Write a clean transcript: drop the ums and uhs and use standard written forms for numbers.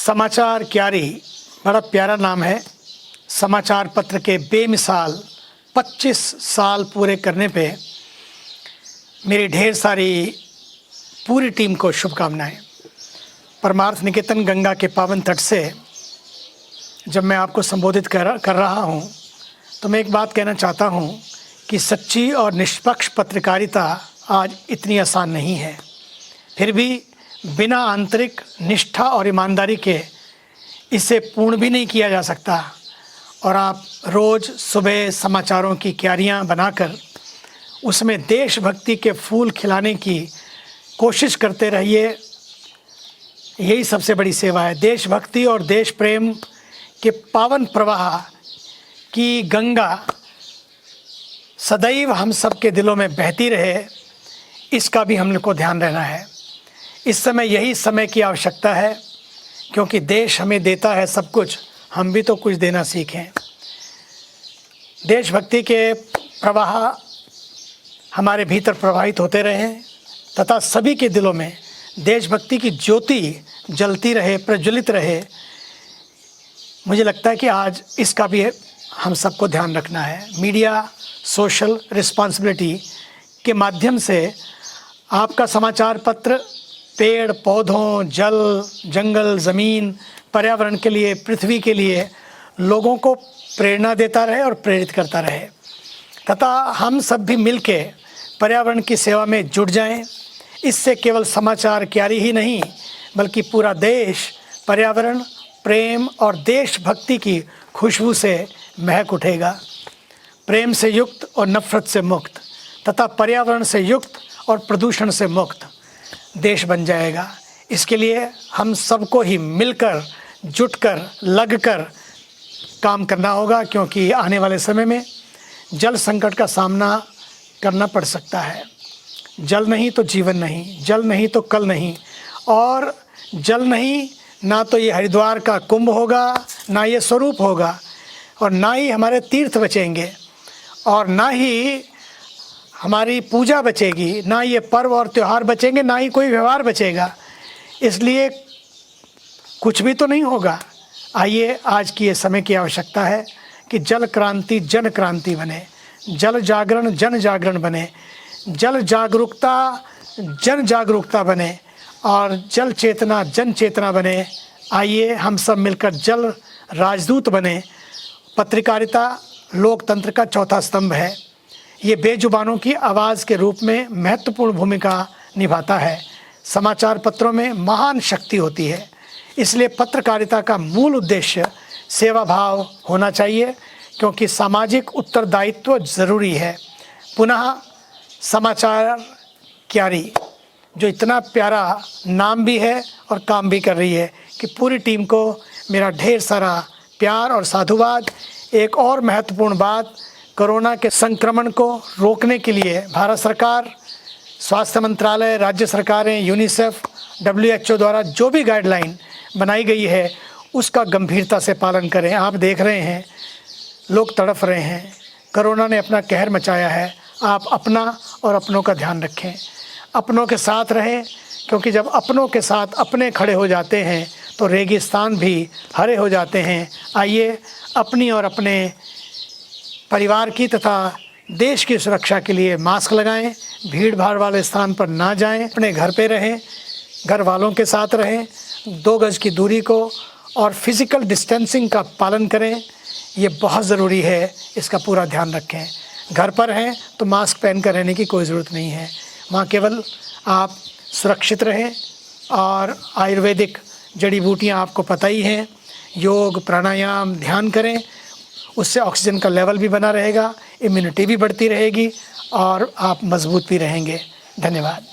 समाचार क्यारी बड़ा प्यारा नाम है। समाचार पत्र के बेमिसाल 25 साल पूरे करने पे मेरी ढेर सारी पूरी टीम को शुभकामनाएं। परमार्थ निकेतन गंगा के पावन तट से जब मैं आपको संबोधित कर रहा हूं, तो मैं एक बात कहना चाहता हूं कि सच्ची और निष्पक्ष पत्रकारिता आज इतनी आसान नहीं है। फिर भी बिना आंतरिक निष्ठा और ईमानदारी के इसे पूर्ण भी नहीं किया जा सकता। और आप रोज़ सुबह समाचारों की क्यारियाँ बनाकर उसमें देशभक्ति के फूल खिलाने की कोशिश करते रहिए। यही सबसे बड़ी सेवा है। देशभक्ति और देश प्रेम के पावन प्रवाह की गंगा सदैव हम सब के दिलों में बहती रहे, इसका भी हम लोग को ध्यान रहना है। इस समय यही समय की आवश्यकता है, क्योंकि देश हमें देता है सब कुछ, हम भी तो कुछ देना सीखें। देशभक्ति के प्रवाह हमारे भीतर प्रवाहित होते रहें तथा सभी के दिलों में देशभक्ति की ज्योति जलती रहे, प्रज्वलित रहे। मुझे लगता है कि आज इसका भी हम सबको ध्यान रखना है। मीडिया सोशल रिस्पॉन्सिबिलिटी के माध्यम से आपका समाचार पत्र पेड़ पौधों, जल, जंगल, ज़मीन, पर्यावरण के लिए, पृथ्वी के लिए लोगों को प्रेरणा देता रहे और प्रेरित करता रहे, तथा हम सब भी मिलके पर्यावरण की सेवा में जुट जाएं। इससे केवल समाचार क्यारी ही नहीं, बल्कि पूरा देश पर्यावरण प्रेम और देशभक्ति की खुशबू से महक उठेगा। प्रेम से युक्त और नफ़रत से मुक्त तथा पर्यावरण से युक्त और प्रदूषण से मुक्त देश बन जाएगा। इसके लिए हम सबको ही मिलकर, जुटकर, लगकर काम करना होगा, क्योंकि आने वाले समय में जल संकट का सामना करना पड़ सकता है। जल नहीं तो जीवन नहीं, जल नहीं तो कल नहीं, और जल नहीं ना तो ये हरिद्वार का कुंभ होगा, ना ये स्वरूप होगा, और ना ही हमारे तीर्थ बचेंगे, और ना ही हमारी पूजा बचेगी, ना ये पर्व और त्यौहार बचेंगे, ना ही कोई व्यवहार बचेगा। इसलिए कुछ भी तो नहीं होगा। आइए, आज की ये समय की आवश्यकता है कि जल क्रांति जन क्रांति बने, जल जागरण जन जागरण बने, जल जागरूकता जन जागरूकता बने, और जल चेतना जन चेतना बने। आइए हम सब मिलकर जल राजदूत बने। पत्रकारिता लोकतंत्र का चौथा स्तंभ है। ये बेजुबानों की आवाज़ के रूप में महत्वपूर्ण भूमिका निभाता है। समाचार पत्रों में महान शक्ति होती है। इसलिए पत्रकारिता का मूल उद्देश्य सेवा भाव होना चाहिए, क्योंकि सामाजिक उत्तरदायित्व ज़रूरी है। पुनः समाचार क्यारी, जो इतना प्यारा नाम भी है और काम भी कर रही है, कि पूरी टीम को मेरा ढेर सारा प्यार और साधुवाद। एक और महत्वपूर्ण बात, कोरोना के संक्रमण को रोकने के लिए भारत सरकार, स्वास्थ्य मंत्रालय, राज्य सरकारें, यूनिसेफ, WHO द्वारा जो भी गाइडलाइन बनाई गई है, उसका गंभीरता से पालन करें। आप देख रहे हैं लोग तड़फ रहे हैं, कोरोना ने अपना कहर मचाया है। आप अपना और अपनों का ध्यान रखें, अपनों के साथ रहें, क्योंकि जब अपनों के साथ अपने खड़े हो जाते हैं तो रेगिस्तान भी हरे हो जाते हैं। आइए अपनी और अपने परिवार की तथा देश की सुरक्षा के लिए मास्क लगाएं, भीड़ भाड़ वाले स्थान पर ना जाएं, अपने घर पे रहें, घर वालों के साथ रहें, 2 गज की दूरी को और फिज़िकल डिस्टेंसिंग का पालन करें। ये बहुत ज़रूरी है, इसका पूरा ध्यान रखें। घर पर हैं तो मास्क पहन कर रहने की कोई ज़रूरत नहीं है। वहाँ केवल आप सुरक्षित रहें, और आयुर्वेदिक जड़ी बूटियाँ आपको पता ही हैं, योग, प्राणायाम, ध्यान करें। उससे ऑक्सीजन का लेवल भी बना रहेगा, इम्यूनिटी भी बढ़ती रहेगी, और आप मजबूत भी रहेंगे। धन्यवाद।